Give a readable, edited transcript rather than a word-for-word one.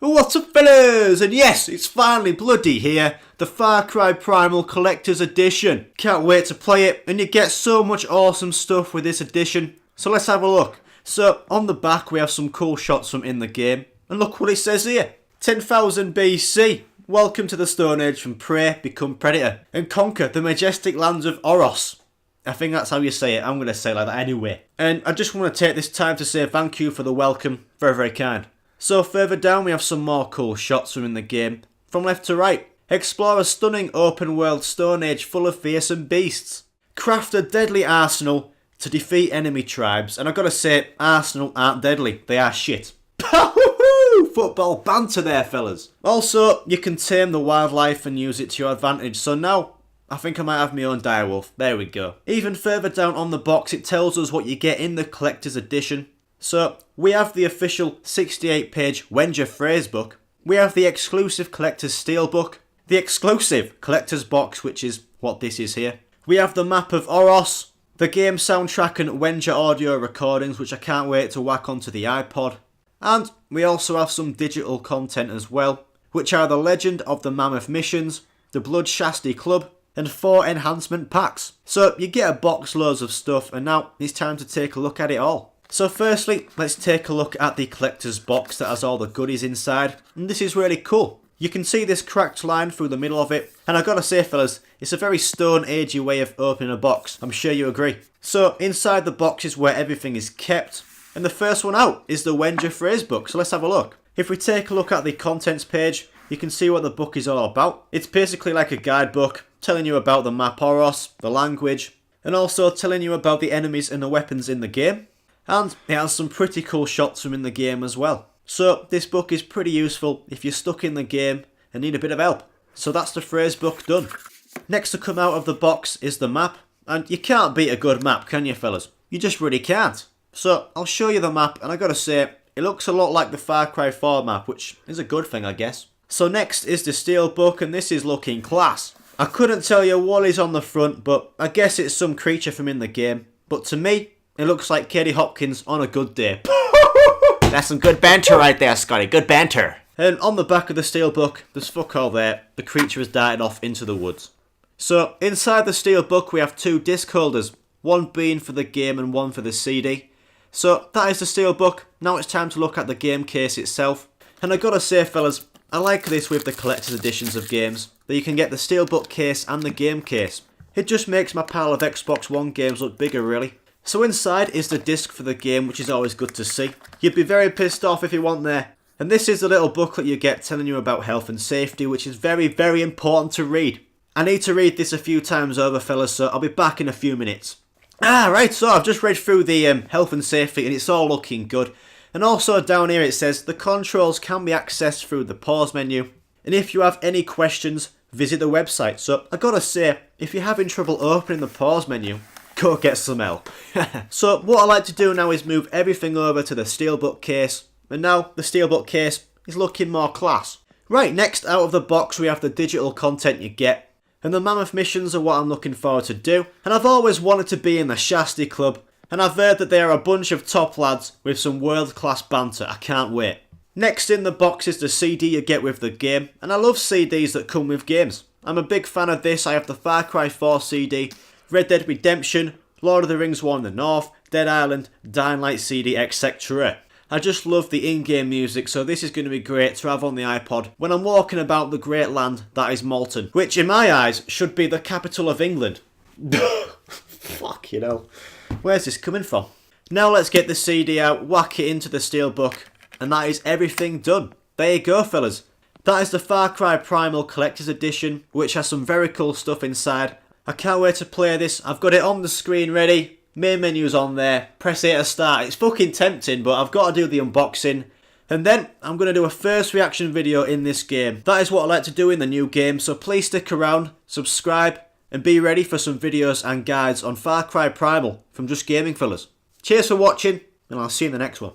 What's up, fellas? And yes, it's finally bloody here, the Far Cry Primal Collector's Edition. Can't wait to play it, and you get so much awesome stuff with this edition. So let's have a look. So on the back we have some cool shots from in the game, and look what it says here. 10,000 BC. Welcome to the Stone Age, from prey, become predator, and conquer the majestic lands of Oros. I think that's how you say it. I'm going to say it like that anyway. And I just want to take this time to say thank you for the welcome. Very, very kind. So further down we have some more cool shots from in the game. From left to right. Explore a stunning open world Stone Age full of fearsome beasts. Craft a deadly arsenal to defeat enemy tribes. And I've got to say, Arsenal aren't deadly. They are shit. Football banter there, fellas. Also, you can tame the wildlife and use it to your advantage. So now, I think I might have my own direwolf. There we go. Even further down on the box, it tells us what you get in the collector's edition. So, we have the official 68-page Wenger Phrasebook. We have the exclusive collector's steelbook. The exclusive collector's box, which is what this is here. We have the map of Oros. The game soundtrack and Wenger audio recordings, which I can't wait to whack onto the iPod. And we also have some digital content as well, which are the Legend of the Mammoth Missions, the Blood Shasty Club, and 4 enhancement packs. So you get a box loads of stuff, and now it's time to take a look at it all. So firstly, let's take a look at the collector's box that has all the goodies inside, and this is really cool. You can see this cracked line through the middle of it, and I've got to say, fellas, it's a very Stone Agey way of opening a box. I'm sure you agree. So inside the box is where everything is kept, and the first one out is the Wenger Phrasebook. So let's have a look. If we take a look at the contents page, you can see what the book is all about. It's basically like a guidebook, telling you about the map Oros, the language, and also telling you about the enemies and the weapons in the game. And it has some pretty cool shots from in the game as well. So this book is pretty useful if you're stuck in the game and need a bit of help. So that's the Phrasebook done. Next to come out of the box is the map. And you can't beat a good map, can you, fellas? You just really can't. So I'll show you the map, and I gotta say, it looks a lot like the Far Cry 4 map, which is a good thing, I guess. So next is the steelbook, and this is looking class. I couldn't tell you what is on the front, but I guess it's some creature from in the game. But to me, it looks like Katie Hopkins on a good day. That's some good banter right there, Scotty. Good banter. And on the back of the steelbook, there's fuck all there. The creature has darted off into the woods. So inside the steelbook we have 2 disc holders, one being for the game and one for the CD. So that is the steelbook. Now it's time to look at the game case itself. And I gotta say, fellas, I like this with the collector's editions of games, that you can get the steelbook case and the game case. It just makes my pile of Xbox One games look bigger, really. So inside is the disc for the game, which is always good to see. You'd be very pissed off if you weren't there. And this is the little booklet you get telling you about health and safety, which is very, very important to read. I need to read this a few times over, fellas, so I'll be back in a few minutes. Right, so I've just read through the health and safety, and it's all looking good. And also down here it says the controls can be accessed through the pause menu. And if you have any questions, visit the website. So I gotta say, if you're having trouble opening the pause menu, go get some help. So what I like to do now is move everything over to the steelbook case. And now the steelbook case is looking more class. Right, next out of the box we have the digital content you get. And the Mammoth Missions are what I'm looking forward to do. And I've always wanted to be in the Shasty Club. And I've heard that they are a bunch of top lads with some world-class banter. I can't wait. Next in the box is the CD you get with the game. And I love CDs that come with games. I'm a big fan of this. I have the Far Cry 4 CD, Red Dead Redemption, Lord of the Rings 1 in the North, Dead Island, Dying Light CD, etc. I just love the in-game music, so this is going to be great to have on the iPod when I'm walking about the great land that is Malton, which in my eyes should be the capital of England. Fuck, you know. Where's this coming from? Now let's get the CD out, whack it into the steelbook, and that is everything done. There you go, fellas. That is the Far Cry Primal Collector's Edition, which has some very cool stuff inside. I can't wait to play this. I've got it on the screen ready. Main menu's on there. Press A to start. It's fucking tempting, but I've got to do the unboxing. And then I'm going to do a first reaction video in this game. That is what I like to do in the new game, so please stick around, subscribe, and be ready for some videos and guides on Far Cry Primal from Just Gaming, fellas. Cheers for watching, and I'll see you in the next one.